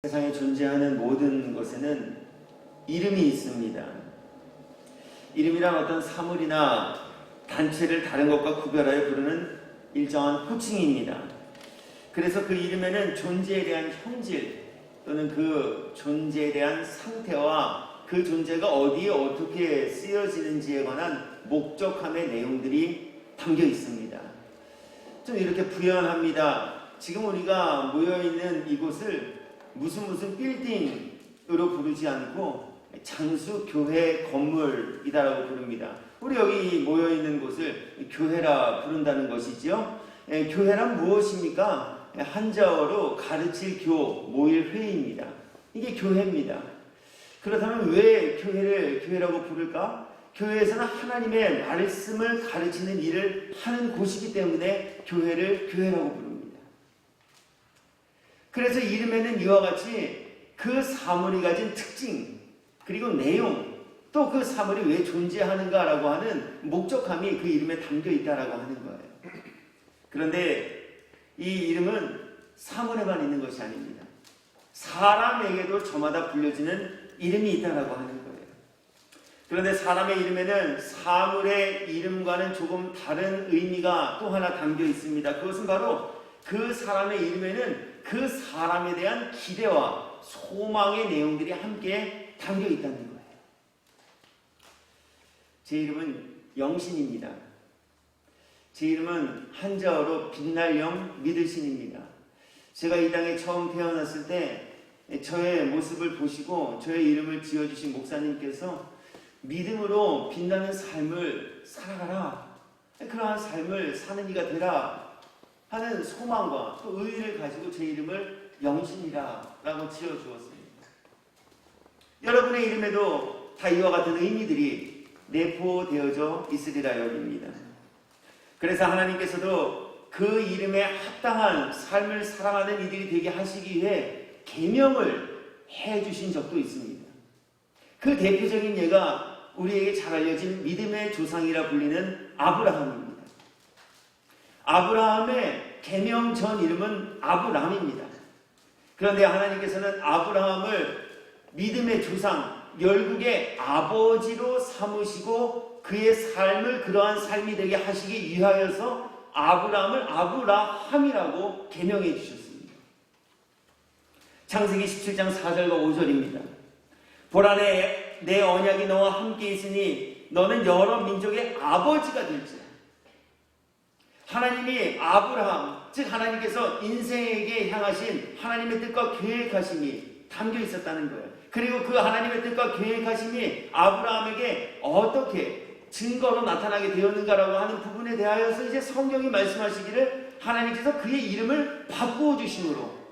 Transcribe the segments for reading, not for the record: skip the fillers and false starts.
세상에 존재하는 모든 것에는 이름이 있습니다. 이름이란 어떤 사물이나 단체를 다른 것과 구별하여 부르는 일정한 호칭입니다. 그래서 그 이름에는 존재에 대한 형질 또는 그 존재에 대한 상태와 그 존재가 어디에 어떻게 쓰여지는지에 관한 목적함의 내용들이 담겨 있습니다. 좀 이렇게 부연합니다. 지금 우리가 모여있는 이곳을 무슨 빌딩으로 부르지 않고 장수 교회 건물이다라고 부릅니다. 우리 여기 모여있는 곳을 교회라 부른다는 것이지요. 교회란 무엇입니까? 한자어로 가르칠 교, 모일 회입니다. 이게 교회입니다. 그렇다면 왜 교회를 교회라고 부를까? 교회에서는 하나님의 말씀을 가르치는 일을 하는 곳이기 때문에 교회를 교회라고 부릅니다. 그래서 이름에는 이와 같이 그 사물이 가진 특징, 그리고 내용, 또 그 사물이 왜 존재하는가라고 하는 목적함이 그 이름에 담겨 있다라고 하는 거예요. 그런데 이 이름은 사물에만 있는 것이 아닙니다. 사람에게도 저마다 불려지는 이름이 있다라고 하는 거예요. 그런데 사람의 이름에는 사물의 이름과는 조금 다른 의미가 또 하나 담겨 있습니다. 그것은 바로 그 사람의 이름에는 그 사람에 대한 기대와 소망의 내용들이 함께 담겨 있다는 거예요. 제 이름은 영신입니다. 제 이름은 한자어로 빛날 영 믿을 신입니다. 제가 이 땅에 처음 태어났을 때 저의 모습을 보시고 저의 이름을 지어주신 목사님께서 믿음으로 빛나는 삶을 살아가라, 그러한 삶을 사는 이가 되라 하는 소망과 또 의의를 가지고 제 이름을 영신이라고 지어주었습니다. 여러분의 이름에도 다 이와 같은 의미들이 내포되어져 있으리라 여깁니다. 그래서 하나님께서도 그 이름에 합당한 삶을 살아가는 이들이 되게 하시기 위해 계명을 해주신 적도 있습니다. 그 대표적인 예가 우리에게 잘 알려진 믿음의 조상이라 불리는 아브라함입니다. 아브라함의 계명 전 이름은 아브람입니다. 그런데 하나님께서는 아브라함을 믿음의 조상, 열국의 아버지로 삼으시고 그의 삶을 그러한 삶이 되게 하시기 위하여서 아브라함을 아브라함이라고 계명해 주셨습니다. 창세기 17장 4절과 5절입니다. 보라, 내 언약이 너와 함께 있으니 너는 여러 민족의 아버지가 될지라. 하나님이 아브라함, 즉 하나님께서 인생에게 향하신 하나님의 뜻과 계획하심이 담겨 있었다는 거예요. 그리고 그 하나님의 뜻과 계획하심이 아브라함에게 어떻게 증거로 나타나게 되었는가라고 하는 부분에 대하여서 이제 성경이 말씀하시기를 하나님께서 그의 이름을 바꾸어 주심으로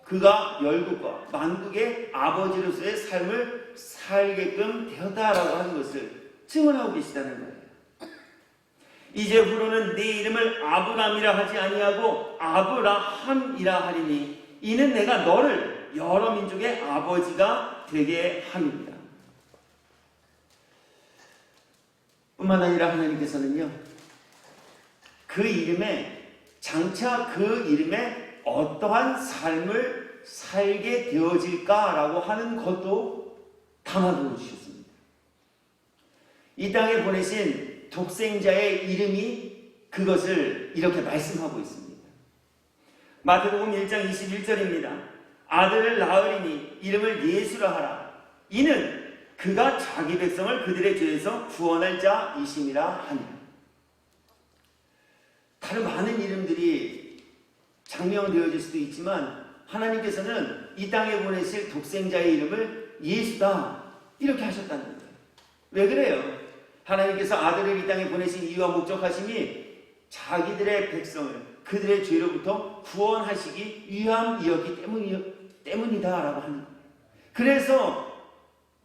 그가 열국과 만국의 아버지로서의 삶을 살게끔 되었다라고 하는 것을 증언하고 계시다는 거예요. 이제부로는 네 이름을 아브람이라 하지 아니하고 아브라함이라 하리니 이는 내가 너를 여러 민족의 아버지가 되게 함입니다. 뿐만 아니라 하나님께서는요, 그 이름에 장차 그 이름에 어떠한 삶을 살게 되어질까라고 하는 것도 담아두어 주셨습니다. 이 땅에 보내신 독생자의 이름이 그것을 이렇게 말씀하고 있습니다. 마태복음 1장 21절입니다. 아들을 낳으리니 이름을 예수라 하라. 이는 그가 자기 백성을 그들의 죄에서 구원할 자이심이라 하니라. 다른 많은 이름들이 장명되어질 수도 있지만 하나님께서는 이 땅에 보내실 독생자의 이름을 예수다 이렇게 하셨다는 거예요. 왜 그래요? 하나님께서 아들을 이 땅에 보내신 이유와 목적하심이 자기들의 백성을 그들의 죄로부터 구원하시기 위함이었기 때문이다라고 하는 거예요. 그래서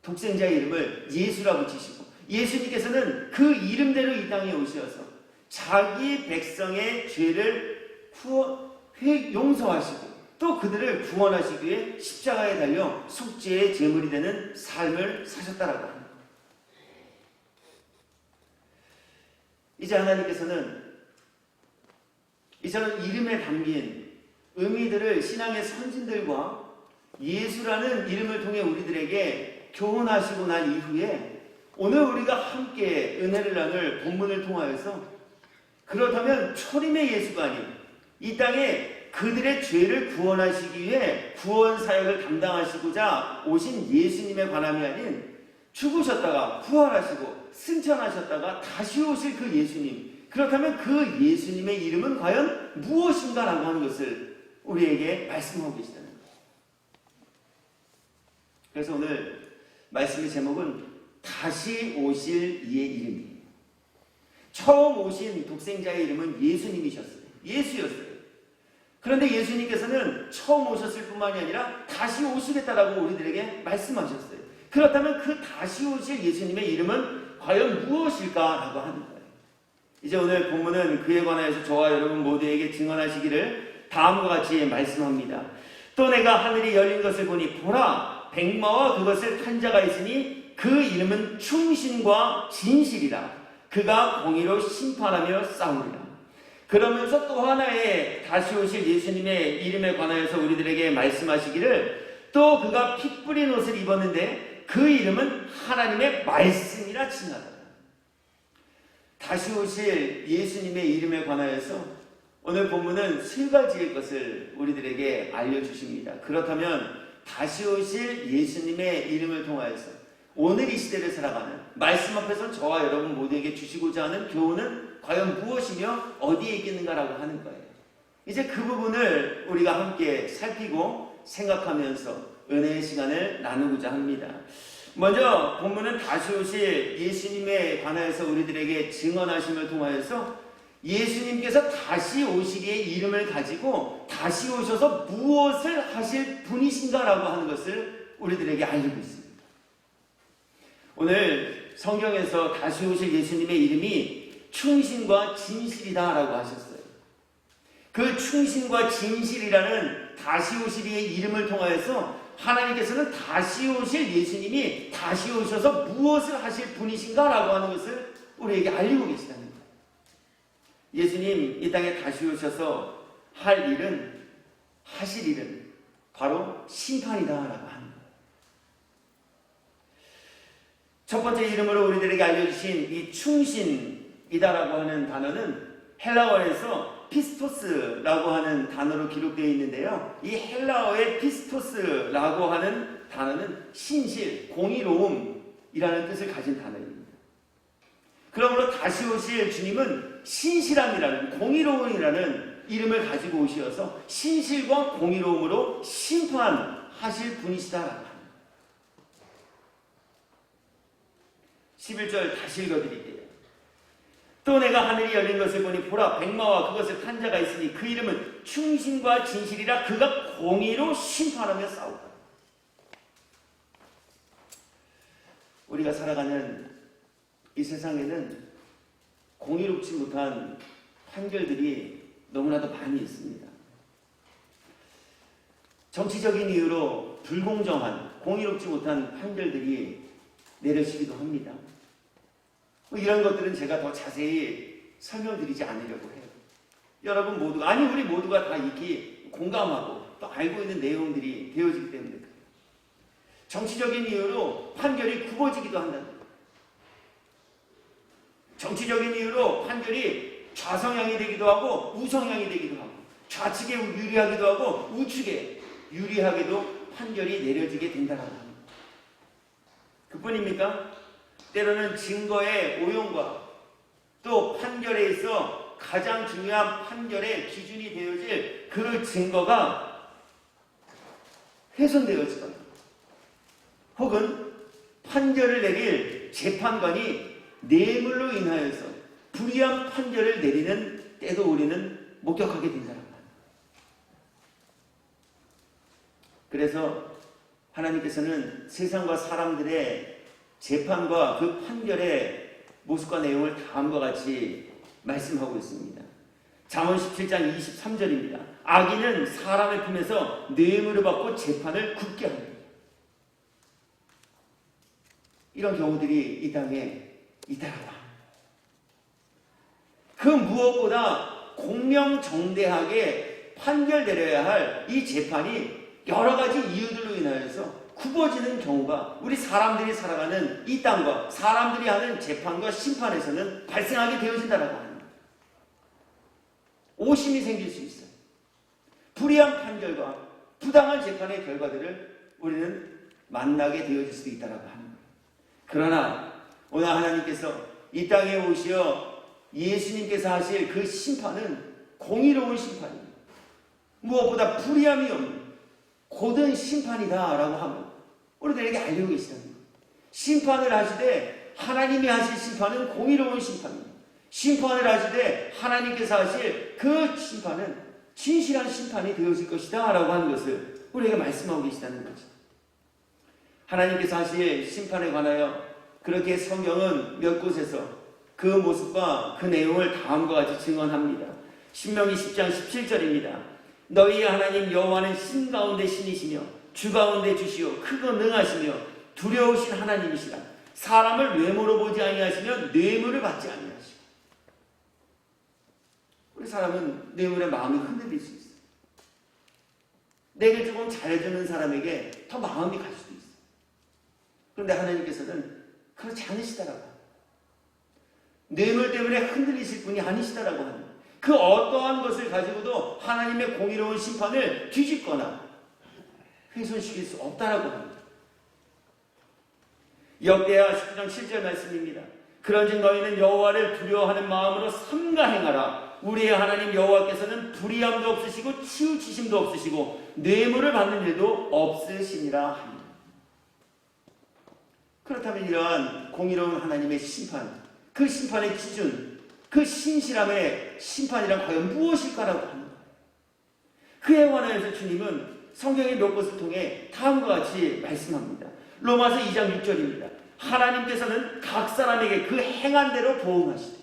독생자의 이름을 예수라고 지시고 예수님께서는 그 이름대로 이 땅에 오셔서 자기 백성의 죄를 용서하시고 또 그들을 구원하시기 위해 십자가에 달려 속죄의 제물이 되는 삶을 사셨다라고 합니다. 이제 하나님께서는 이처럼 이름에 담긴 의미들을 신앙의 선진들과 예수라는 이름을 통해 우리들에게 교훈하시고 난 이후에 오늘 우리가 함께 은혜를 나눌 본문을 통하여서 그렇다면 초림의 예수가 아닌 이 땅에 그들의 죄를 구원하시기 위해 구원 사역을 담당하시고자 오신 예수님에 관함이 아닌 죽으셨다가 부활하시고 승천하셨다가 다시 오실 그 예수님, 그렇다면 그 예수님의 이름은 과연 무엇인가라고 하는 것을 우리에게 말씀하고 계시다는 거예요. 그래서 오늘 말씀의 제목은 다시 오실 이의 이름이에요. 처음 오신 독생자의 이름은 예수님이셨어요. 예수였어요. 그런데 예수님께서는 처음 오셨을 뿐만이 아니라 다시 오시겠다라고 우리들에게 말씀하셨어요. 그렇다면 그 다시 오실 예수님의 이름은 과연 무엇일까라고 하는 거예요. 이제 오늘 본문은 그에 관하여서 저와 여러분 모두에게 증언하시기를 다음과 같이 말씀합니다. 또 내가 하늘이 열린 것을 보니 보라 백마와 그것을 탄 자가 있으니 그 이름은 충신과 진실이라. 그가 공의로 심판하며 싸우리라. 그러면서 또 하나의 다시 오실 예수님의 이름에 관하여서 우리들에게 말씀하시기를 또 그가 피 뿌린 옷을 입었는데 그 이름은 하나님의 말씀이라 칭하다. 다시 오실 예수님의 이름에 관하여서 오늘 본문은 세 가지의 것을 우리들에게 알려주십니다. 그렇다면 다시 오실 예수님의 이름을 통하여서 오늘 이 시대를 살아가는 말씀 앞에서 저와 여러분 모두에게 주시고자 하는 교훈은 과연 무엇이며 어디에 있겠는가라고 하는 거예요. 이제 그 부분을 우리가 함께 살피고 생각하면서 은혜의 시간을 나누고자 합니다. 먼저 본문은 다시 오실 예수님에 관하여서 우리들에게 증언하심을 통하여서 예수님께서 다시 오시기의 이름을 가지고 다시 오셔서 무엇을 하실 분이신가라고 하는 것을 우리들에게 알리고 있습니다. 오늘 성경에서 다시 오실 예수님의 이름이 충신과 진실이다라고 하셨어요. 그 충신과 진실이라는 다시 오실 이의 이름을 통하여서 하나님께서는 다시 오실 예수님이 다시 오셔서 무엇을 하실 분이신가라고 하는 것을 우리에게 알리고 계시다는 거예요. 예수님 이 땅에 다시 오셔서 할 일은, 하실 일은 바로 심판이다라고 하는 거예요. 첫 번째 이름으로 우리들에게 알려주신 이 충신이다라고 하는 단어는 헬라어에서 피스토스라고 하는 단어로 기록되어 있는데요. 이 헬라어의 피스토스라고 하는 단어는 신실, 공의로움이라는 뜻을 가진 단어입니다. 그러므로 다시 오실 주님은 신실함이라는, 공의로움이라는 이름을 가지고 오시어서 신실과 공의로움으로 심판하실 분이시다라고 합니다. 11절 다시 읽어드릴게요. 또 내가 하늘이 열린 것을 보니 보라 백마와 그것을 탄 자가 있으니 그 이름은 충신과 진실이라. 그가 공의로 심판하며 싸우다. 우리가 살아가는 이 세상에는 공의롭지 못한 판결들이 너무나도 많이 있습니다. 정치적인 이유로 불공정한, 공의롭지 못한 판결들이 내려지기도 합니다. 이런 것들은 제가 더 자세히 설명드리지 않으려고 해요. 여러분 모두가, 아니 우리 모두가 다 익히 공감하고 또 알고 있는 내용들이 되어지기 때문에 그래요. 정치적인 이유로 판결이 굽어지기도 한다는 거예요. 정치적인 이유로 판결이 좌성향이 되기도 하고 우성향이 되기도 하고, 좌측에 유리하기도 하고 우측에 유리하게도 판결이 내려지게 된다는 겁니다. 그뿐입니까? 때로는 증거의 오용과 또 판결에 있어 가장 중요한 판결의 기준이 되어질 그 증거가 훼손되어지거나 혹은 판결을 내릴 재판관이 뇌물로 인하여서 불이한 판결을 내리는 때도 우리는 목격하게 된다는 거예요. 그래서 하나님께서는 세상과 사람들의 재판과 그 판결의 모습과 내용을 다음과 같이 말씀하고 있습니다. 잠언 17장 23절입니다. 악인은 사람의 품에서 뇌물을 받고 재판을 굳게 합니다. 이런 경우들이 이 땅에 있다라고 합니다. 그 무엇보다 공명정대하게 판결 내려야 할 이 재판이 여러 가지 이유들로 인하여서 굽어지는 경우가 우리 사람들이 살아가는 이 땅과 사람들이 하는 재판과 심판에서는 발생하게 되어진다라고 합니다. 오심이 생길 수 있어요. 불의한 판결과 부당한 재판의 결과들을 우리는 만나게 되어질 수도 있다라고 하는 거예요. 그러나 오늘 하나님께서 이 땅에 오시어 예수님께서 하실 그 심판은 공의로운 심판입니다. 무엇보다 불의함이 없는 고든 심판이다라고 하면 우리들에게 알리고 계시다는 거예요. 심판을 하시되 하나님이 하실 심판은 공의로운 심판입니다. 심판을 하시되 하나님께서 하실 그 심판은 진실한 심판이 되어질 것이다 라고 하는 것을 우리에게 말씀하고 계시다는 거죠. 하나님께서 하실 심판에 관하여 그렇게 성경은 몇 곳에서 그 모습과 그 내용을 다음과 같이 증언합니다. 신명기 10장 17절입니다. 너희의 하나님 여호와는 신 가운데 신이시며 주 가운데 주시오 크고 능하시며 두려우신 하나님이시라. 사람을 외모로 보지 아니하시며 뇌물을 받지 아니하시고. 우리 사람은 뇌물에 마음이 흔들릴 수 있어요. 내게 조금 잘해주는 사람에게 더 마음이 갈 수도 있어요. 그런데 하나님께서는 그렇지 않으시다라고. 뇌물 때문에 흔들리실 분이 아니시다라고 합니다. 그 어떠한 것을 가지고도 하나님의 공의로운 심판을 뒤집거나 훼손시킬 수 없다라고 합니다. 역대하 19장 7절 말씀입니다. 그런즉 너희는 여호와를 두려워하는 마음으로 삼가 행하라. 우리의 하나님 여호와께서는 불의함도 없으시고 치우치심도 없으시고 뇌물을 받는 일도 없으시니라 합니다. 그렇다면 이러한 공의로운 하나님의 심판, 그 심판의 기준, 그 신실함의 심판이란 과연 무엇일까라고 합니다. 그에 관하여서 주님은 성경의 몇 곳을 통해 다음과 같이 말씀합니다. 로마서 2장 6절입니다. 하나님께서는 각 사람에게 그 행한 대로 보응하시되.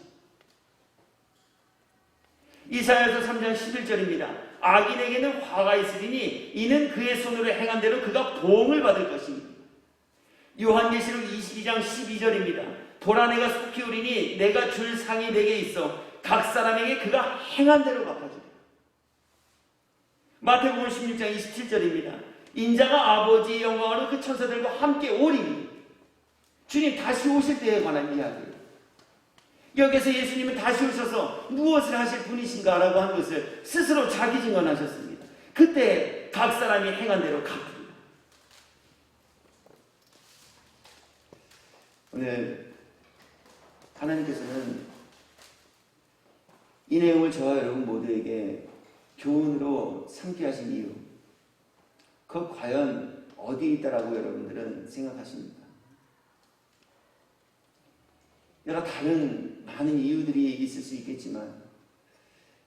이사야서 3장 11절입니다. 악인에게는 화가 있으리니 이는 그의 손으로 행한 대로 그가 보응을 받을 것입니다. 요한계시록 22장 12절입니다. 보라 내가 속히 오리니 내가 줄 상이 내게 있어 각 사람에게 그가 행한 대로 갚아주리라. 마태복음 16장 27절입니다. 인자가 아버지의 영광으로 그 천사들과 함께 오리니. 주님 다시 오실 때에 관한 이야기예요. 여기서 예수님은 다시 오셔서 무엇을 하실 분이신가 라고 하는 것을 스스로 자기 증언하셨습니다. 그때 각 사람이 행한 대로 갚습니다. 오늘 하나님께서는 이 내용을 저와 여러분 모두에게 교훈으로 삼게 하신 이유, 그 과연 어디에 있다라고 여러분들은 생각하십니까? 여러 다른 많은 이유들이 있을 수 있겠지만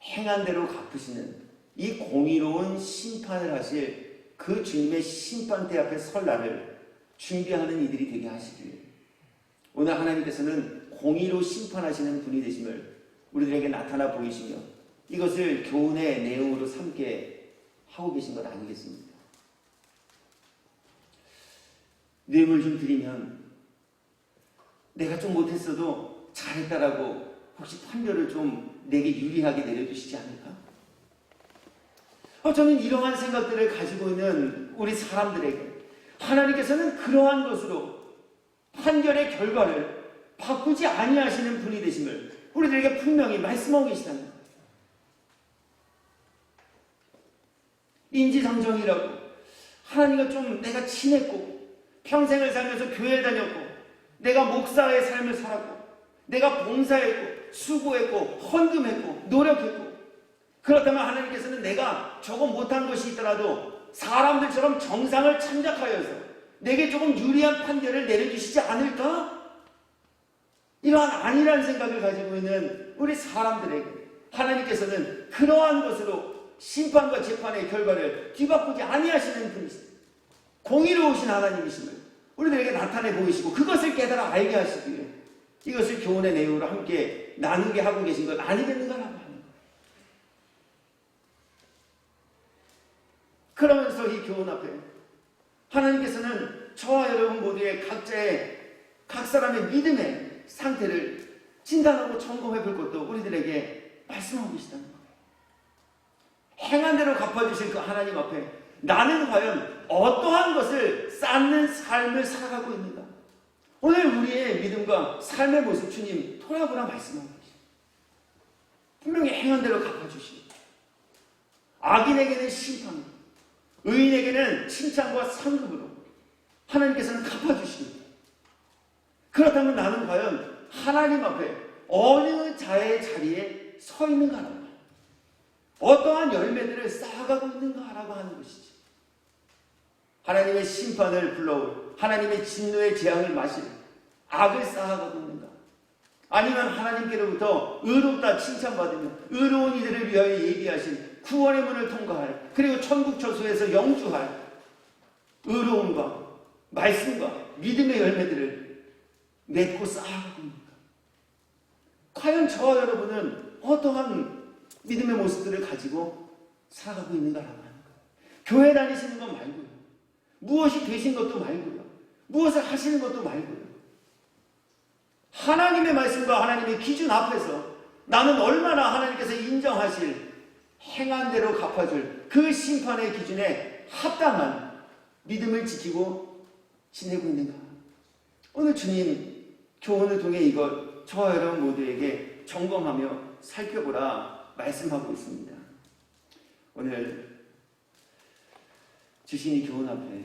행한 대로 갚으시는 이 공의로운 심판을 하실 그 주님의 심판대 앞에 설 날을 준비하는 이들이 되게 하시길 오늘 하나님께서는 공의로 심판하시는 분이 되심을 우리들에게 나타나 보이시며 이것을 교훈의 내용으로 삼게 하고 계신 것 아니겠습니까? 뇌물 좀 드리면 내가 좀 못했어도 잘했다라고 혹시 판결을 좀 내게 유리하게 내려주시지 않을까? 저는 이러한 생각들을 가지고 있는 우리 사람들에게 하나님께서는 그러한 것으로 판결의 결과를 바꾸지 아니하시는 분이 되심을 우리들에게 분명히 말씀하고 계시다는 거예요. 인지상정이라고 하나님과 좀 내가 친했고 평생을 살면서 교회를 다녔고 내가 목사의 삶을 살았고 내가 봉사했고 수고했고 헌금했고 노력했고 그렇다면 하나님께서는 내가 저거 못한 것이 있더라도 사람들처럼 정상을 참작하여서 내게 조금 유리한 판결을 내려주시지 않을까? 이러한 아니라는 생각을 가지고 있는 우리 사람들에게 하나님께서는 그러한 것으로 심판과 재판의 결과를 뒤바꾸지 아니하시는 분이십니다. 공의로우신 하나님이심을 우리들에게 나타내 보이시고 그것을 깨달아 알게 하시기 위해 이것을 교훈의 내용으로 함께 나누게 하고 계신 것 아니겠는가라고 하는 거예요. 그러면서 이 교훈 앞에 하나님께서는 저와 여러분 모두의 각자의 각 사람의 믿음의 상태를 진단하고 점검해 볼 것도 우리들에게 말씀하고 계시다는 거예요. 행한 대로 갚아주실 그 하나님 앞에 나는 과연 어떠한 것을 쌓는 삶을 살아가고 있는가? 오늘 우리의 믿음과 삶의 모습 주님 돌아보라 말씀하고 계십니다. 분명히 행한 대로 갚아주시고 악인에게는 심판으로 의인에게는 칭찬과 상급으로 하나님께서는 갚아주십니다. 그렇다면 나는 과연 하나님 앞에 어느 자의 자리에 서 있는가라고, 어떠한 열매들을 쌓아가고 있는가라고 하는 것이지. 하나님의 심판을 불러올, 하나님의 진노의 재앙을 마실 악을 쌓아가고 있는가? 아니면 하나님께로부터 의롭다 칭찬받으며 의로운 이들을 위하여 예비하신 구원의 문을 통과할, 그리고 천국 처소에서 영주할 의로움과 말씀과 믿음의 열매들을 맺고 쌓아가고 있는가? 과연 저와 여러분은 어떠한 믿음의 모습들을 가지고 살아가고 있는가라고 하는 거예요. 교회 다니시는 것 말고요, 무엇이 되신 것도 말고요, 무엇을 하시는 것도 말고요, 하나님의 말씀과 하나님의 기준 앞에서 나는 얼마나 하나님께서 인정하실 행한 대로 갚아줄 그 심판의 기준에 합당한 믿음을 지키고 지내고 있는가? 오늘 주님 교훈을 통해 이것 저와 여러분 모두에게 점검하며 살펴보라 말씀하고 있습니다. 오늘 주신 이 교훈 앞에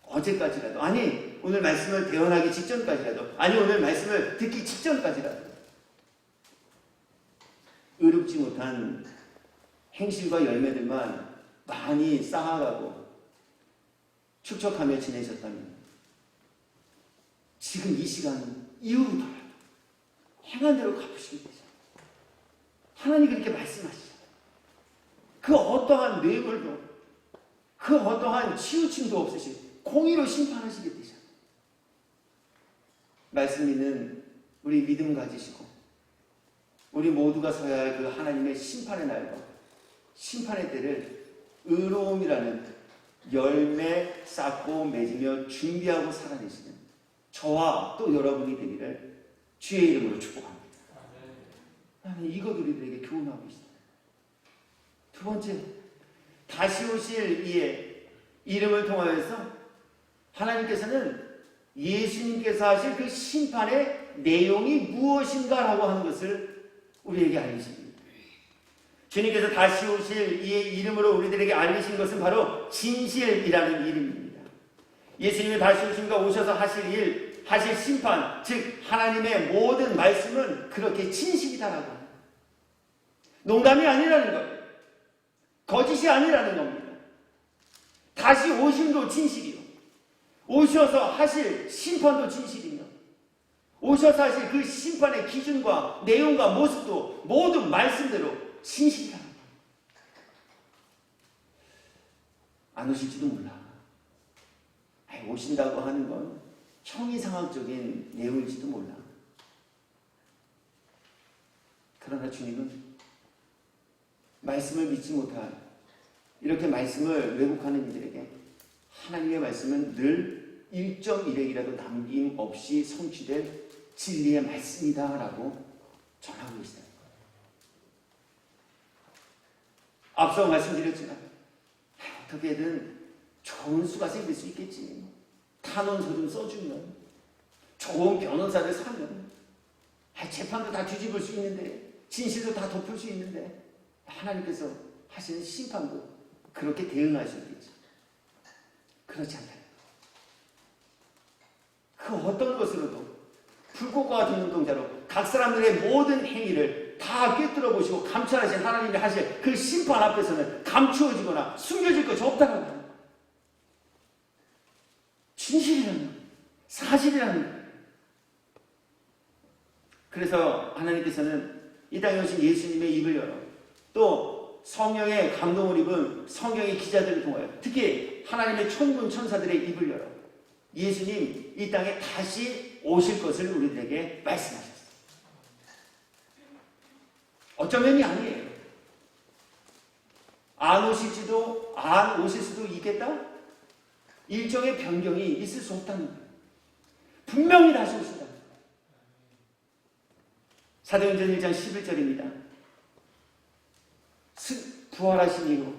어제까지라도, 아니 오늘 말씀을 대언하기 직전까지라도, 아니 오늘 말씀을 듣기 직전까지라도 의롭지 못한 행실과 열매들만 많이 쌓아가고 축적하며 지내셨다면 지금 이 시간 이후로더라도 행한 대로 갚으시게 되죠. 하나님 그렇게 말씀하시죠. 그 어떠한 뇌물도, 그 어떠한 치우침도 없으신 공의로 심판하시게 되죠. 말씀 있는 우리 믿음 가지시고 우리 모두가 서야 할 그 하나님의 심판의 날과 심판의 때를 의로움이라는 열매 쌓고 맺으며 준비하고 살아내시는 저와 또 여러분이 되기를 주의 이름으로 축복합니다. 하나님 이것 우리들에게 교훈하고 있습니다. 두 번째, 다시 오실 이의 이름을 통하여서 하나님께서는 예수님께서 하실 그 심판의 내용이 무엇인가라고 하는 것을 우리에게 알리십니다. 주님께서 다시 오실 이의 이름으로 우리들에게 알리신 것은 바로 진실이라는 이름입니다. 예수님이 다시 오심과 오셔서 하실 일, 하실 심판, 즉 하나님의 모든 말씀은 그렇게 진실이다라고 합니다. 농담이 아니라는 거예요. 거짓이 아니라는 겁니다. 다시 오심도 진실이요, 오셔서 하실 심판도 진실이며, 오셔서 하실 그 심판의 기준과 내용과 모습도 모든 말씀대로 진실이다. 안 오실지도 몰라. 오신다고 하는 건 형이상학적인 내용일지도 몰라. 그러나 주님은 말씀을 믿지 못한, 이렇게 말씀을 왜곡하는 이들에게 하나님의 말씀은 늘 1.1핵이라도 남김없이 성취될 진리의 말씀이다라고 전하고 계시다. 앞서 말씀드렸지만 어떻게든 좋은 수가 생길 수 있겠지. 탄원서 좀 써주면, 좋은 변호사를 사면, 재판도 다 뒤집을 수 있는데, 진실도 다 덮을 수 있는데, 하나님께서 하시는 심판도 그렇게 대응할 수 있겠죠. 그렇지 않다. 그 어떤 것으로도 불꽃과 같은 눈동자로 각 사람들의 모든 행위를 다 꿰뚫어 보시고 감찰하신 하나님이 하실 그 심판 앞에서는 감추어지거나 숨겨질 것이 없다는 거예요. 진실이라는 거예요. 사실이라는 거예요. 그래서 하나님께서는 이 땅에 오신 예수님의 입을 열어, 또 성령의 감동을 입은 성경의 기자들을 통하여, 특히 하나님의 천군 천사들의 입을 열어 예수님 이 땅에 다시 오실 것을 우리들에게 말씀하셨어요. 어쩌면이 아니에요. 안 오실지도, 안 오실 수도 있겠다? 일정의 변경이 있을 수 없다는 거예요. 분명히 다시 오신다. 사도행전 1장 11절입니다. 부활하신 이후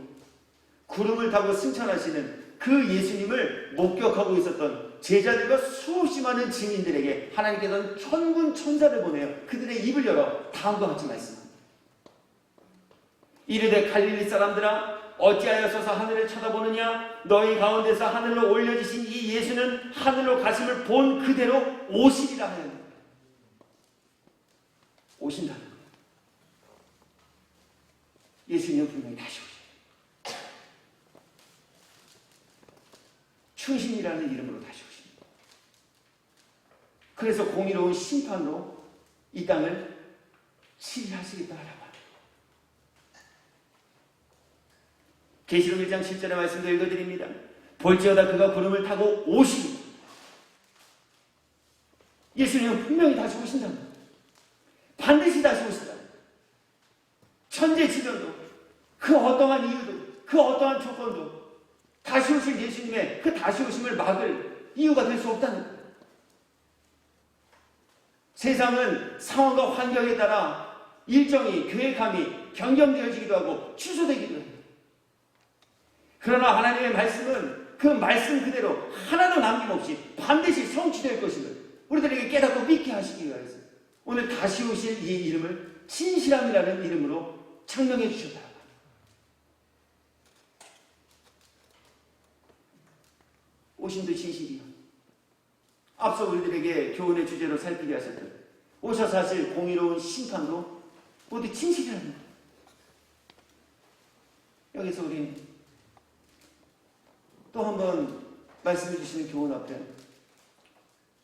구름을 타고 승천하시는 그 예수님을 목격하고 있었던 제자들과 수없이 많은 증인들에게 하나님께서는 천군 천사를 보내어 그들의 입을 열어 다음과 같이 말씀합니다. 이르되 갈릴리 사람들아 어찌하여 서서 하늘을 쳐다보느냐? 너희 가운데서 하늘로 올려지신 이 예수는 하늘로 가심을 본 그대로 오시리라 하였느니라. 오신다는 거예요. 예수님은 분명히 다시 오셔요. 충신이라는 이름으로 다시 오십니다. 그래서 공의로운 심판으로 이 땅을 치리하시겠다라고 합니다. 계시록 1장 7절의 말씀도 읽어드립니다. 볼지어다 그가 구름을 타고 오시니 예수님은 분명히 다시 오신다는 거예요. 반드시 다시 오신다. 천재지변도 그 어떠한 이유도 그 어떠한 조건도 다시 오실 예수님의 그 다시 오심을 막을 이유가 될 수 없다는 거예요. 세상은 상황과 환경에 따라 일정이 계획함이 변경되어지기도 하고 취소되기도 해요. 그러나 하나님의 말씀은 그 말씀 그대로 하나도 남김없이 반드시 성취될 것임을 우리들에게 깨닫고 믿게 하시기 위해서 오늘 다시 오실 이 이름을 진실함이라는 이름으로 창명해 주셨다. 오심도 진실이요. 앞서 우리들에게 교훈의 주제로 살피게 하셨던 오셔서 하실 공의로운 심판도 모두 진실이랍니다. 여기서 우리 또 한 번 말씀해 주시는 교훈 앞에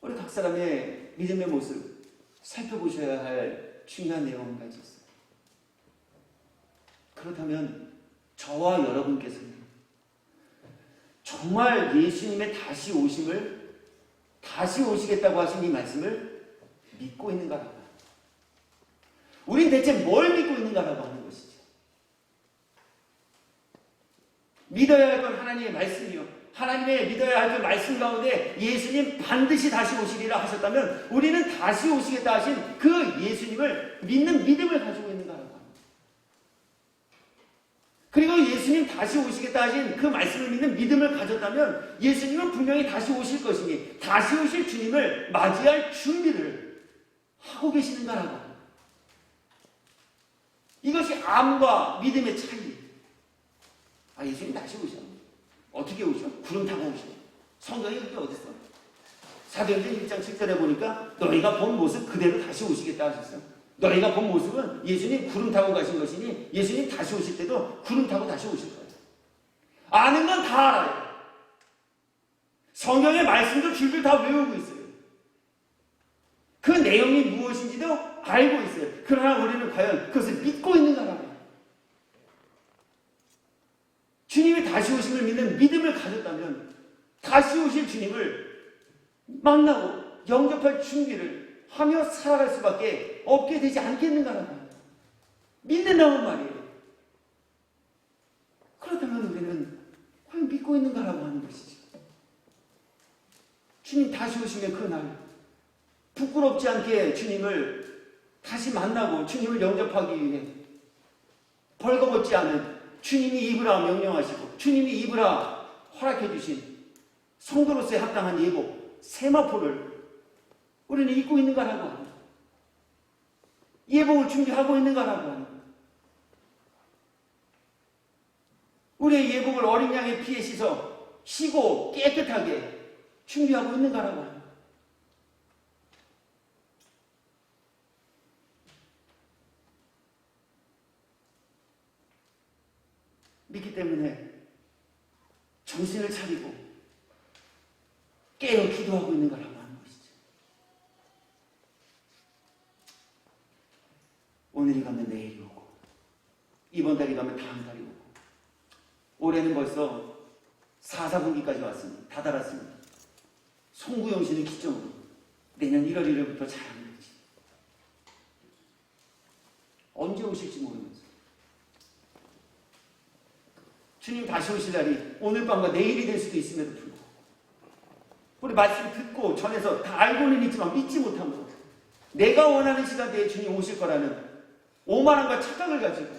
우리 각 사람의 믿음의 모습 살펴보셔야 할 중요한 내용이 한 가지 있어요. 그렇다면 저와 여러분께서는 정말 예수님의 다시 오심을 다시 오시겠다고 하신 이 말씀을 믿고 있는가라고 합니다. 우린 대체 뭘 믿고 있는가라고 하는 것이죠. 믿어야 할 건 하나님의 말씀이요. 하나님의 믿어야 할 그 말씀 가운데 예수님 반드시 다시 오시리라 하셨다면 우리는 다시 오시겠다 하신 그 예수님을 믿는 믿음을 가지고 있는가라고 합니다. 그리고 예수님 다시 오시겠다 하신 그 말씀을 믿는 믿음을 가졌다면 예수님은 분명히 다시 오실 것이니 다시 오실 주님을 맞이할 준비를 하고 계시는가라고 합니다. 이것이 암과 믿음의 차이. 예수님 다시 오셔. 어떻게 오셔? 구름 타고 오셔. 성경이 그게 어딨어? 사도행전 1장 7절에 보니까 너희가 본 모습 그대로 다시 오시겠다 하셨어요. 너희가 본 모습은 예수님 구름 타고 가신 것이니 예수님 다시 오실 때도 구름 타고 다시 오실 거예요. 아는 건 다 알아요. 성경의 말씀도 줄줄 다 외우고 있어요. 그 내용이 무엇인지도 알고 있어요. 그러나 우리는 과연 그것을 믿고 있는가라고. 주님이 다시 오심을 믿는 믿음을 가졌다면 다시 오실 주님을 만나고 영접할 준비를 하며 살아갈 수밖에 없게 되지 않겠는가라고 믿는다는 말이에요. 그렇다면 우리는 과연 믿고 있는가라고 하는 것이죠. 주님 다시 오시면 그날 부끄럽지 않게 주님을 다시 만나고 주님을 영접하기 위해 벌거벗지 않은 주님이 입으라 명령하시고 주님이 입으라 허락해 주신 성도로서의 합당한 예복 세마포를 우리는 입고 있는가라고 합니다. 예복을 준비하고 있는가라고 합니다. 우리의 예복을 어린 양의 피에 씻어 쉬고 깨끗하게 준비하고 있는가라고 합니다. 믿기 때문에 정신을 차리고 깨어 기도하고 있는 거라고 하는 것이죠. 오늘이 가면 내일이 오고 이번 달이 가면 다음 달이 오고 올해는 벌써 4, 4분기까지 왔습니다. 다 달았습니다. 송구영 씨는 기점으로 내년 1월 1일부터 잘하는 거지. 언제 오실지 모르면서 주님 다시 오실 날이 오늘 밤과 내일이 될 수도 있음에도 불구하고 우리 말씀 듣고 전해서 다 알고는 있지만 믿지 못하면서 내가 원하는 시간대에 주님 오실 거라는 오만함과 착각을 가지고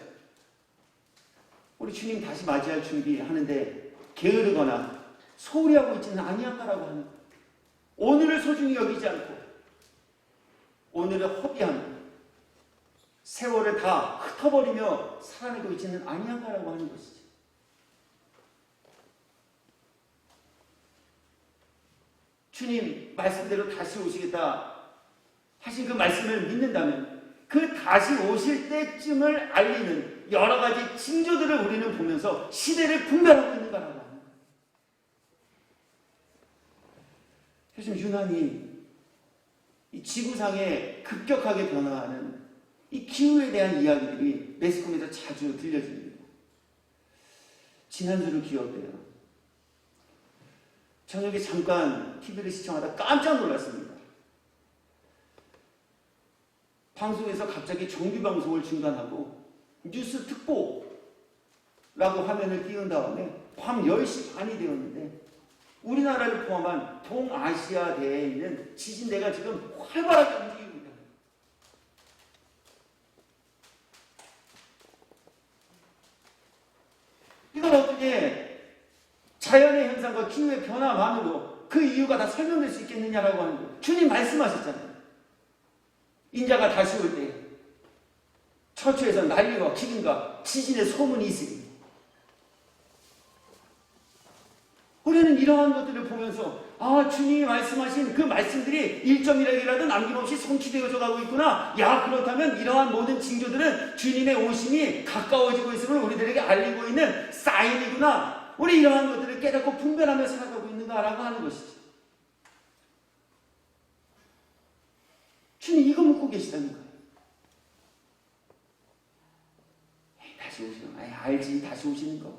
우리 주님 다시 맞이할 준비하는데 게으르거나 소홀히 하고 있지는 아니한가라고 하는 거예요. 오늘을 소중히 여기지 않고 오늘을 허비하며 세월을 다 흩어버리며 살아내고 있지는 아니한가라고 하는 것이죠. 주님 말씀대로 다시 오시겠다 하신 그 말씀을 믿는다면 그 다시 오실 때쯤을 알리는 여러 가지 징조들을 우리는 보면서 시대를 분별하고 있는가라고 하는 거예요. 요즘 유난히 이 지구상에 급격하게 변화하는 이 기후에 대한 이야기들이 매스컴에서 자주 들려집니다. 지난주를 기억해요. 저녁에 잠깐 TV를 시청하다 깜짝 놀랐습니다. 방송에서 갑자기 정규방송을 중단하고 뉴스 특보라고 화면을 띄운 다음에 밤 10시 반이 되었는데 우리나라를 포함한 동아시아대에 있는 지진대가 지금 활발하게 움직이고 있다. 이걸 어떻게 자연의 현상과 기후의 변화만으로 그 이유가 다 설명될 수 있겠느냐라고 하는 거예요. 주님 말씀하셨잖아요. 인자가 다시 올 때 처처에서 난리와 기근과 지진의 소문이 있으니 우리는 이러한 것들을 보면서 주님이 말씀하신 그 말씀들이 1.1핵이라도 남김없이 성취되어져 가고 있구나. 야, 그렇다면 이러한 모든 징조들은 주님의 오심이 가까워지고 있음을 우리들에게 알리고 있는 사인이구나. 우리 이러한 것들을 깨닫고 분별하며 살아가고 있는가라고 하는 것이죠. 주님 이거 묻고 계시다는 거예요. 다시 오시는 거. 알지, 다시 오시는 거.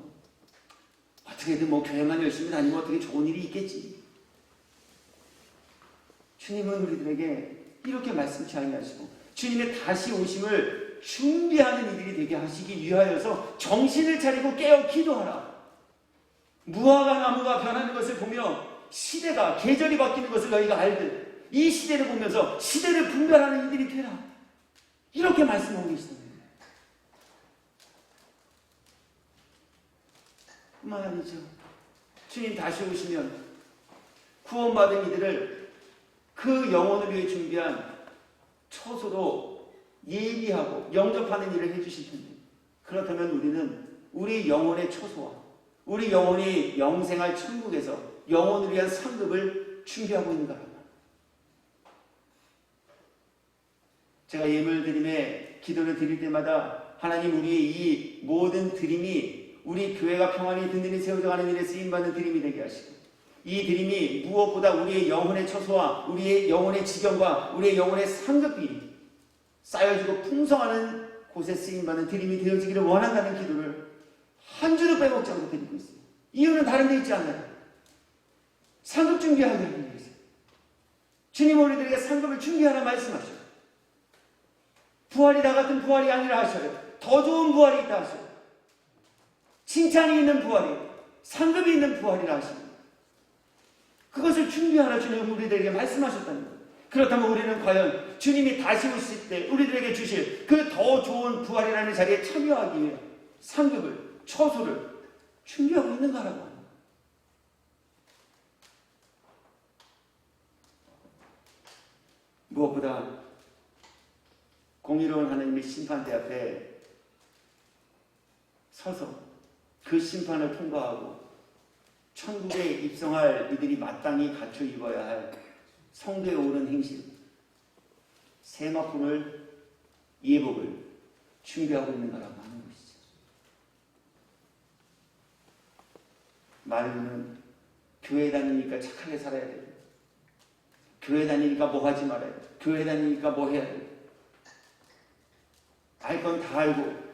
어떻게든 뭐 교회만 열심히 다니면 어떻게 좋은 일이 있겠지. 주님은 우리들에게 이렇게 말씀치 아니하시고 주님의 다시 오심을 준비하는 이들이 되게 하시기 위하여서 정신을 차리고 깨어 기도하라. 무화과 나무가 변하는 것을 보며 시대가 계절이 바뀌는 것을 너희가 알듯 이 시대를 보면서 시대를 분별하는 이들이 되라. 이렇게 말씀하고 계시습니다. 뿐만 아니죠. 주님 다시 오시면 구원받은 이들을 그 영혼을 위해 준비한 처소로 예비하고 영접하는 일을 해주실 텐데 그렇다면 우리는 우리 영혼의 처소와 우리 영혼이 영생할 천국에서 영혼을 위한 상급을 준비하고 있는가? 제가 예물드림에 기도를 드릴 때마다 하나님 우리의 이 모든 드림이 우리 교회가 평안히 든든히 세워져가는 일에 쓰임받는 드림이 되게 하시고 이 드림이 무엇보다 우리의 영혼의 처소와 우리의 영혼의 지경과 우리의 영혼의 상급이 쌓여지고 풍성하는 곳에 쓰임받는 드림이 되어지기를 원한다는 기도를 한 주도 빼먹지 않고 드리고 있어요. 이유는 다른 데 있지 않나요? 상급 준비하기 위해서. 주님 우리들에게 상급을 준비하라 말씀하셔요. 부활이 나 같은 부활이 아니라 하셔요. 더 좋은 부활이 있다 하셔요. 칭찬이 있는 부활이, 상급이 있는 부활이라 하십니다. 그것을 준비하라 주님 우리들에게 말씀하셨다는 거예요. 그렇다면 우리는 과연 주님이 다시 오실 때 우리들에게 주실 그 더 좋은 부활이라는 자리에 참여하기 위해 상급을, 처소를 준비하고 있는가라고 합니다. 무엇보다 공의로운 하나님의 심판대 앞에 서서 그 심판을 통과하고 천국에 입성할 이들이 마땅히 갖춰 입어야 할 성도에 오른 행실, 세마포를 예복을 준비하고 있는가라고 하는 것이죠. 말로는 교회 다니니까 착하게 살아야 돼요. 교회 다니니까 뭐 하지 말아야 돼요. 교회 다니니까 뭐 해야 돼요. 알 건 다 알고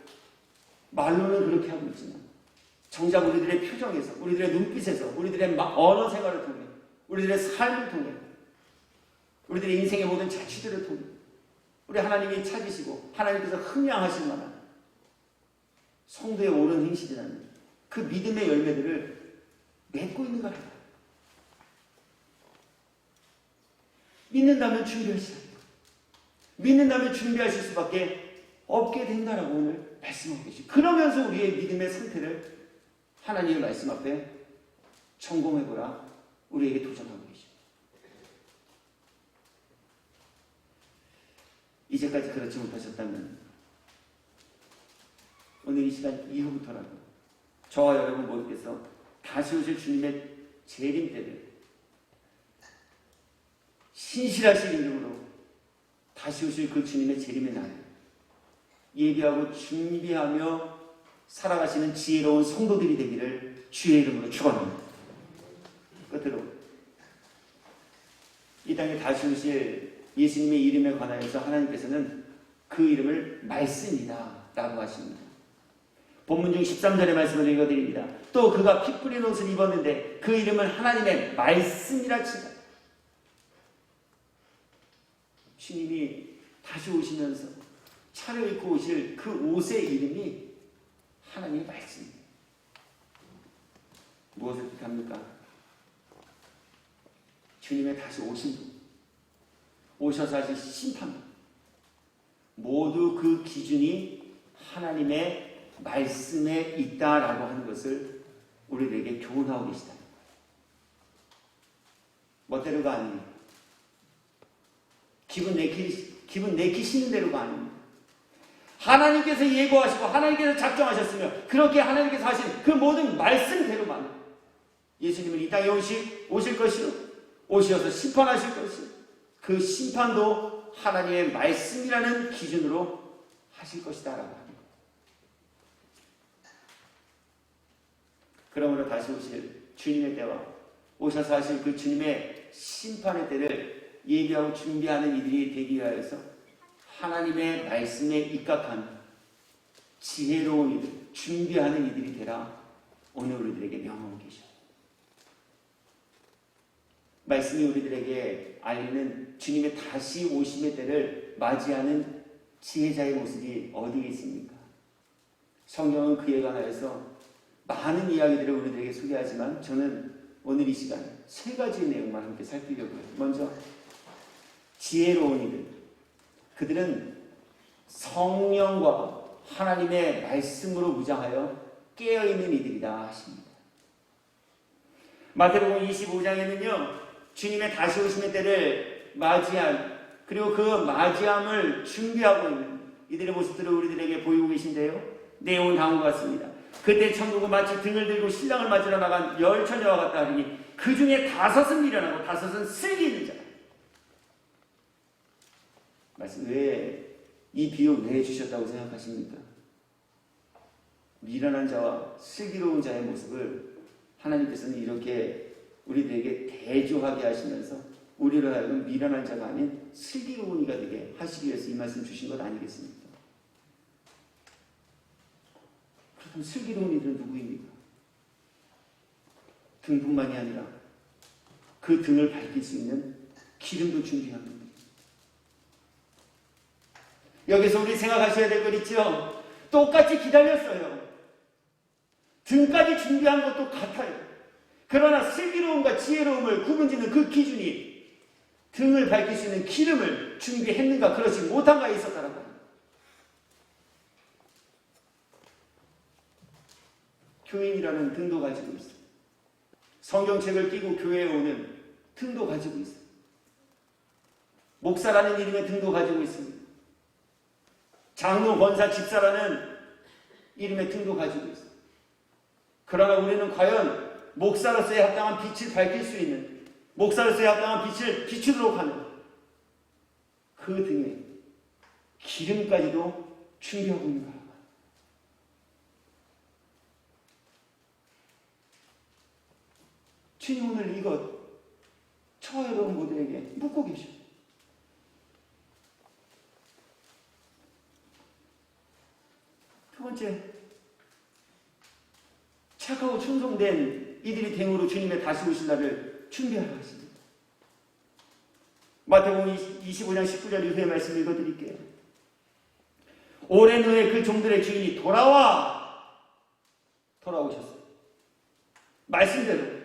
말로는 그렇게 하고 있지만 정작 우리들의 표정에서, 우리들의 눈빛에서, 우리들의 언어 생활을 통해, 우리들의 삶을 통해, 우리들의 인생의 모든 자취들을 통해 우리 하나님이 찾으시고 하나님께서 흥량하실 만한 성도의 옳은 행실이라는 그 믿음의 열매들을 맺고 있는가 해요. 믿는다면 준비하시라. 믿는다면 준비하실 수밖에 없게 된다라고 오늘 말씀하고 계시고, 그러면서 우리의 믿음의 상태를 하나님의 말씀 앞에 점검해보라 우리에게 도전하고 계십니다. 이제까지 그렇지 못하셨다면 오늘 이 시간 이후부터라도 저와 여러분 모두께서 다시 오실 주님의 재림 때를 신실하신 믿음으로 다시 오실 그 주님의 재림의 날을 예비하고 준비하며 살아가시는 지혜로운 성도들이 되기를 주의 이름으로 축원합니다. 끝으로 이 땅에 다시 오실 예수님의 이름에 관하여서 하나님께서는 그 이름을 말씀이다 라고 하십니다. 본문 중 13절의 말씀을 읽어드립니다. 또 그가 피 뿌린 옷을 입었는데 그 이름을 하나님의 말씀이라 치다. 주님이 다시 오시면서 차려입고 오실 그 옷의 이름이 하나님의 말씀입니다. 무엇을 뜻합니까? 주님의 다시 오신 분, 오셔서 하실 심판, 모두 그 기준이 하나님의 말씀에 있다라고 하는 것을 우리들에게 교훈하고 계시다. 멋대로가 아닙니다. 기분 내키시는 대로가 아닙니다. 하나님께서 예고하시고 하나님께서 작정하셨으며 그렇게 하나님께서 하신 그 모든 말씀대로만 예수님은 이 땅에 오실 것이요 오셔서 심판하실 것이요 그 심판도 하나님의 말씀이라는 기준으로 하실 것이다 라고 합니다. 그러므로 다시 오실 주님의 때와 오셔서 하실 그 주님의 심판의 때를 예비하고 준비하는 이들이 되기 위하여서 하나님의 말씀에 입각한 지혜로운 이들, 준비하는 이들이 되라 오늘 우리들에게 명하고 계십니다. 말씀이 우리들에게 알리는 주님의 다시 오심의 때를 맞이하는 지혜자의 모습이 어디에 있습니까? 성경은 그에 관하여서 많은 이야기들을 우리들에게 소개하지만 저는 오늘 이 시간 세 가지의 내용만 함께 살피려고 해요. 먼저 지혜로운 이들, 그들은 성령과 하나님의 말씀으로 무장하여 깨어있는 이들이다 하십니다. 마태복음 25장에는요 주님의 다시 오심의 때를 맞이한 그리고 그 맞이함을 준비하고 있는 이들의 모습들을 우리들에게 보이고 계신데요. 내용은 다음과 같습니다. 그때 천국은 마치 등을 들고 신랑을 맞으러 나간 열 처녀와 같다 하니 그 중에 5은 미련하고 5은 슬기 있는 자. 말씀 이 비유 왜 주셨다고 생각하십니까? 미련한 자와 슬기로운 자의 모습을 하나님께서는 이렇게 우리들에게 대조하게 하시면서 우리를 하여금 미련한 자가 아닌 슬기로운 이가 되게 하시기 위해서 이 말씀 주신 것 아니겠습니까? 그럼 슬기로운 이들은 누구입니까? 등뿐만이 아니라 그 등을 밝힐 수 있는 기름도 준비합니다. 여기서 우리 생각하셔야 될 것 있죠? 똑같이 기다렸어요. 등까지 준비한 것도 같아요. 그러나 슬기로움과 지혜로움을 구분짓는 그 기준이 등을 밝힐 수 있는 기름을 준비했는가 그렇지 못한가에 있었다라고 합니다. 교인이라는 등도 가지고 있어요. 성경책을 끼고 교회에 오는 등도 가지고 있어요. 목사라는 이름의 등도 가지고 있습니다. 장로, 권사, 집사라는 이름의 등도 가지고 있어요. 그러나 우리는 과연 목사로서의 합당한 빛을 밝힐 수 있는, 목사로서의 합당한 빛을 비추도록 하는 그 등에 기름까지도 준비하고 있는가? 주님 오늘 이것 저와 여러분 모두에게 묻고 계셔. 두 번째, 착하고 충성된 이들이 댕으로 주님의 다시 오신 날을 준비하라 하십니다. 마태복음 25장 19절 이후의 말씀 읽어드릴게요. 오랜 후에 그 종들의 주인이 돌아오셨어요. 말씀대로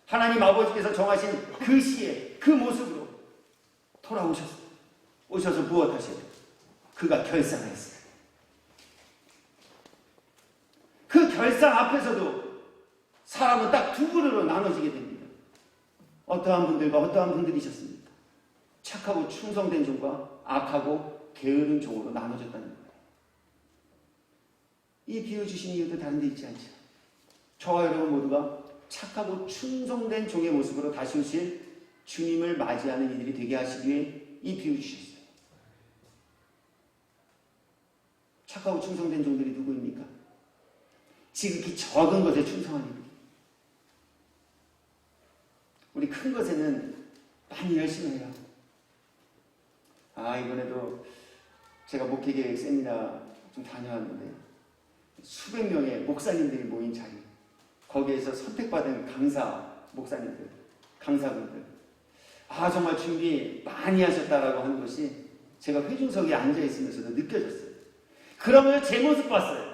하나님 아버지께서 정하신 그 시에 그 모습으로 돌아오셨어요. 오셔서 무엇 하셔요? 그가 결산하였어요. 결상 앞에서도 사람은 딱 두 그루로 나눠지게 됩니다. 어떠한 분들과 어떠한 분들이셨습니까? 착하고 충성된 종과 악하고 게으른 종으로 나눠졌다는 거예요. 이 비유 주신 이유도 다른 데 있지 않죠. 저와 여러분 모두가 착하고 충성된 종의 모습으로 다시 오실 주님을 맞이하는 이들이 되게 하시기 위해 이 비유 주셨어요. 착하고 충성된 종들이 누구입니까? 지극히 적은 것에 충성한 이들. 우리 큰 것에는 많이 열심히 해요. 이번에도 제가 목회계획 세미나 좀 다녀왔는데 수백 명의 목사님들이 모인 자리, 거기에서 선택받은 강사 목사님들, 강사분들, 정말 준비 많이 하셨다라고 하는 것이 제가 회중석에 앉아 있으면서도 느껴졌어요. 그러면 제 모습 봤어요.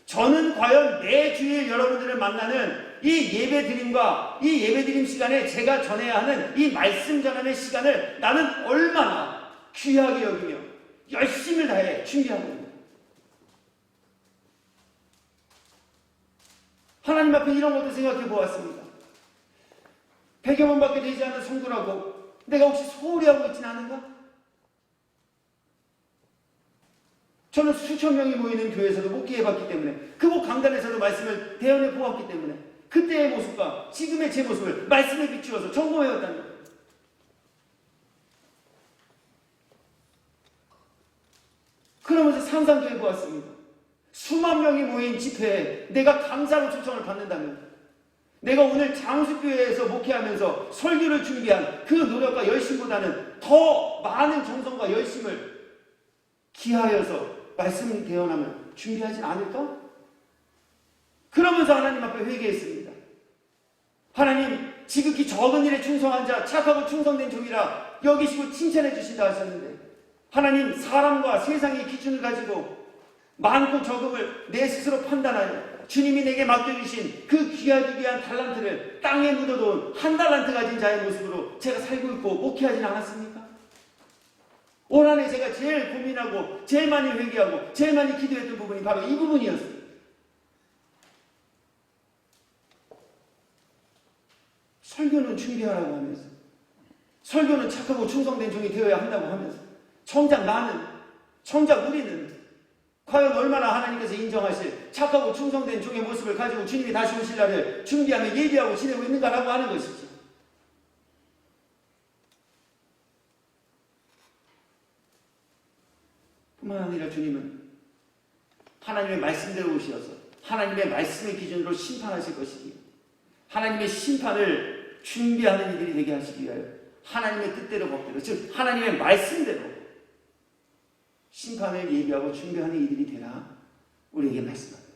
저는 과연 매 주일 여러분들을 만나는 이 예배드림과 이 예배드림 시간에 제가 전해야 하는 이 말씀 전하는 시간을 나는 얼마나 귀하게 여기며 열심을 다해 준비하고 있는 거예요. 하나님 앞에 이런 것도 생각해 보았습니다. 100여 번밖에 되지 않은 성도라고 내가 혹시 소홀히 하고 있지는 않은가? 저는 수천 명이 모이는 교회에서도 목회해봤기 때문에, 그곳 강단에서도 말씀을 대연해 보았기 때문에 그때의 모습과 지금의 제 모습을 말씀에 비추어서 점검해왔다는 거예요. 그러면서 상상도 해보았습니다. 수만 명이 모인 집회에 내가 강사로 초청을 받는다면, 내가 오늘 장수교회에서 목회하면서 설교를 준비한 그 노력과 열심보다는 더 많은 정성과 열심을 기하여서 말씀 대언하면 준비하진 않을까? 그러면서 하나님 앞에 회개했습니다. 하나님, 지극히 적은 일에 충성한 자, 착하고 충성된 종이라 여기시고 칭찬해 주신다 하셨는데, 하나님, 사람과 세상의 기준을 가지고 많고 적음을 내 스스로 판단하여 주님이 내게 맡겨주신 그 귀하기 귀한 달란트를 땅에 묻어놓은 한 달란트 가진 자의 모습으로 제가 살고 있고 목회하진 않았습니까? 올 한해 제가 제일 고민하고 제일 많이 회개하고 제일 많이 기도했던 부분이 바로 이 부분이었어요. 설교는 준비하라고 하면서, 설교는 착하고 충성된 종이 되어야 한다고 하면서, 정작 우리는 과연 얼마나 하나님께서 인정하실 착하고 충성된 종의 모습을 가지고 주님이 다시 오실 날을 준비하며 예비하고 지내고 있는가라고 하는 것이죠. 뿐만 아니라 주님은 하나님의 말씀대로 오셔서 하나님의 말씀의 기준으로 심판하실 것이기에, 하나님의 심판을 준비하는 이들이 되게 하시기 위하여 하나님의 뜻대로 법대로, 즉 하나님의 말씀대로 심판을 예비하고 준비하는 이들이 되라 우리에게 말씀합니다.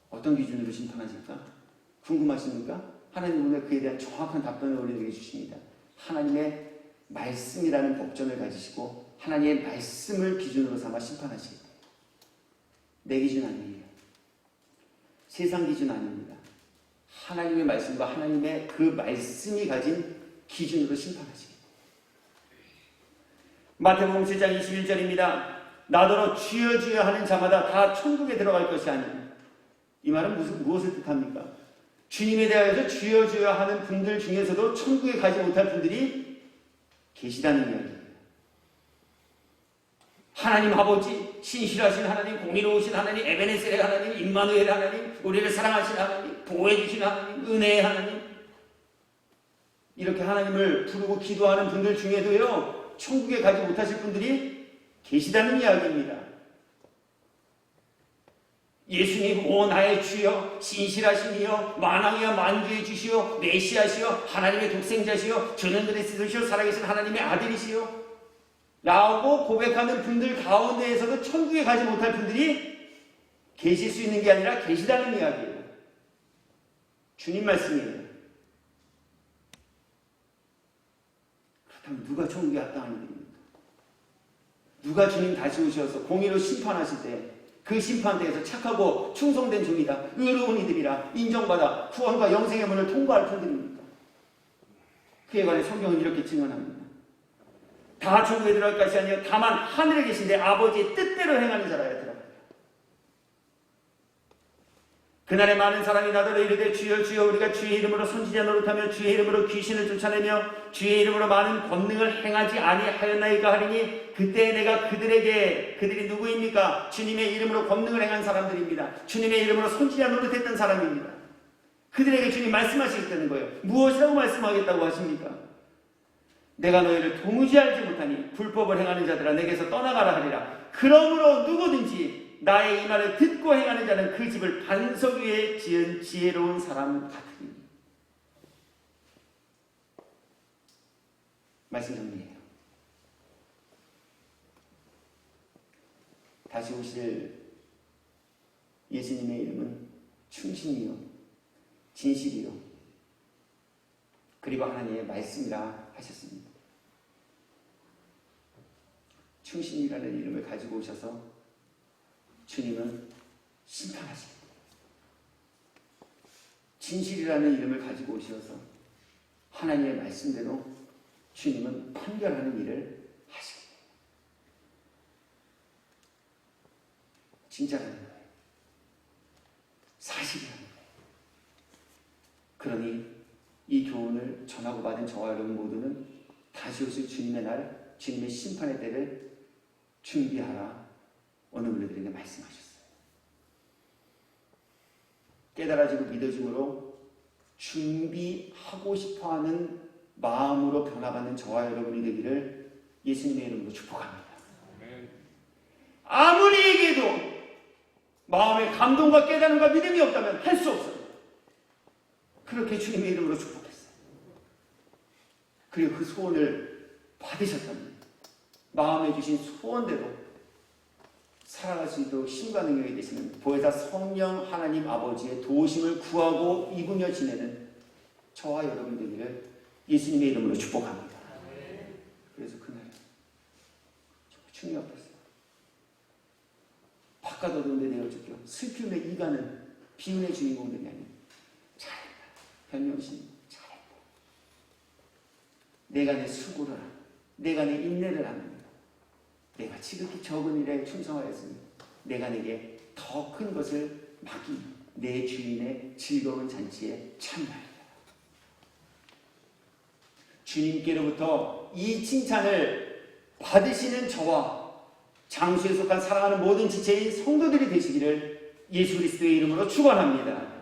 어떤 기준으로 심판하실까? 궁금하십니까? 하나님 오늘 그에 대한 정확한 답변을 우리에게 주십니다. 하나님의 말씀이라는 법전을 가지시고 하나님의 말씀을 기준으로 삼아 심판하시겠다. 내 기준 아니에요. 세상 기준 아닙니다. 하나님의 말씀과 하나님의 그 말씀이 가진 기준으로 심판하시겠다. 마태복음 7장 21절입니다. 나더러 주여 주여 하는 자마다 다 천국에 들어갈 것이 아니니. 이 말은 무엇을 뜻합니까? 주님에 대하여서 주여 주여 하는 분들 중에서도 천국에 가지 못할 분들이 계시다는 이야기입니다. 하나님 아버지, 신실하신 하나님, 공의로우신 하나님, 에베네셀의 하나님, 임마누엘의 하나님, 우리를 사랑하신 하나님, 보호해주신 하나님, 은혜의 하나님, 이렇게 하나님을 부르고 기도하는 분들 중에도요, 천국에 가지 못하실 분들이 계시다는 이야기입니다. 예수님, 오 나의 주여, 신실하신 이여, 만왕이여 만주의 주시여, 메시아시여, 하나님의 독생자시여, 전능들의 스스시여, 살아계신 하나님의 아들이시여 라고 고백하는 분들 가운데에서도 천국에 가지 못할 분들이 계실 수 있는 게 아니라 계시다는 이야기예요. 주님 말씀이에요. 그렇다면 누가 천국에 합당한 일입니까? 누가 주님 다시 오셔서 공의로 심판하실 때 그 심판대에서 착하고 충성된 종이다, 의로운 이들이라 인정받아 구원과 영생의 문을 통과할 분들입니까? 그에 관해 성경은 이렇게 증언합니다. 다 천국에 들어갈 것이 아니요 다만 하늘에 계신데 아버지의 뜻대로 행하는 자라야 들어가요. 그날에 많은 사람이 나더러 이르되 주여 주여 우리가 주의 이름으로 선지자 노릇하며 주의 이름으로 귀신을 쫓아내며 주의 이름으로 많은 권능을 행하지 아니하였나이까 하리니 그때 내가 그들이 누구입니까? 주님의 이름으로 권능을 행한 사람들입니다. 주님의 이름으로 선지자 노릇했던 사람입니다. 그들에게 주님 말씀하시겠다는 거예요. 무엇이라고 말씀하겠다고 하십니까? 내가 너희를 도무지 알지 못하니 불법을 행하는 자들아 내게서 떠나가라 하리라. 그러므로 누구든지 나의 이 말을 듣고 행하는 자는 그 집을 반석 위에 지은 지혜로운 사람 같으니. 말씀 정리해요. 다시 오실 예수님의 이름은 충신이요 진실이요 그리고 하나님의 말씀이라 하셨습니다. 충신이라는 이름을 가지고 오셔서 주님은 심판하십니다. 진실이라는 이름을 가지고 오셔서 하나님의 말씀대로 주님은 판결하는 일을 하십니다. 진짜라는 거예요. 사실이라는 거예요. 그러니 이 교훈을 전하고 받은 저와 여러분 모두는 다시 오실 주님의 날, 주님의 심판의 때를 준비하라. 오늘 우리들에게 말씀하셨어요. 깨달아지고 믿어짐으로 준비하고 싶어하는 마음으로 변화받는 저와 여러분이 되기를 예수님의 이름으로 축복합니다. 아무리 얘기해도 마음에 감동과 깨달음과 믿음이 없다면 할 수 없어요. 그렇게 주님의 이름으로 축복했어요. 그리고 그 소원을 받으셨다면 마음에 주신 소원대로 살아갈 수 있도록 힘과 능력이 되시는 보혜사 성령 하나님 아버지의 도우심을 구하고 입으며 지내는 저와 여러분 되기를 예수님의 이름으로 축복합니다. 그래서 그날 정말 충이 없었어요. 바깥 어두운데 내어 죽여 슬픔의 이가는 비운의 주인공들이 아닌 잘했다. 변명심 잘했다. 내가 내 수고를 하고 내가 내 인내를 하는 내가 지극히 적은 일에 충성하였으니 내가 내게 더 큰 것을 맡긴 내 주인의 즐거운 잔치에 참여하리라. 주님께로부터 이 칭찬을 받으시는 저와 장수에 속한 사랑하는 모든 지체인 성도들이 되시기를 예수 그리스도의 이름으로 축원합니다.